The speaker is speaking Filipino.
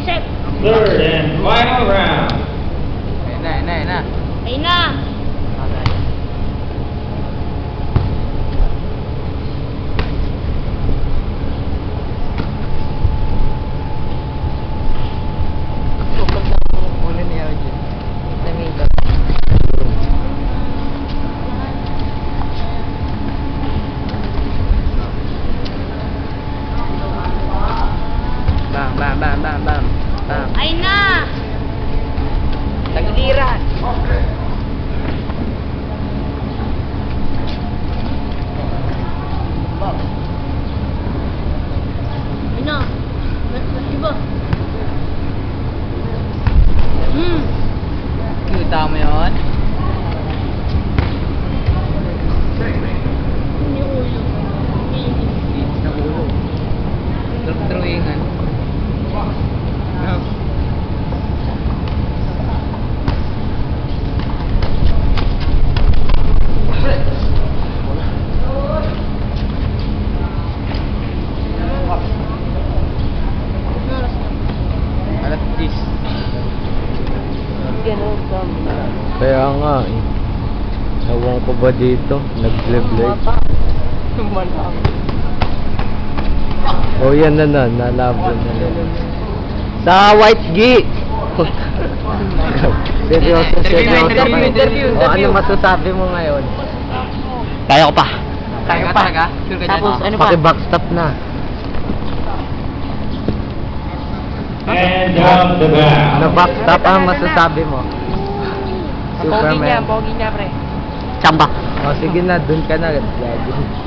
set. Third and final round. Ayun na. Ayun na. Bam. Ayun na. Tagiliran. Ayun na. Diba? Kita mo yun? Hindi ulo. Sa ulo. Drawingan. Alas 10. Kaya nga eh. Ewan ko ba dito? Nag-live. Oh yan na, nalabo na. Sa White Gi! Seryoso. Interview. O ano masasabi mo ngayon? Kaya ko pa. Kaya pa? Tapos ano pa? Paki-backstop na. And down the bow. Na-backstop ang masasabi mo? Pogi niya pre. Chamba. O sige na, dun ka na. Lagi.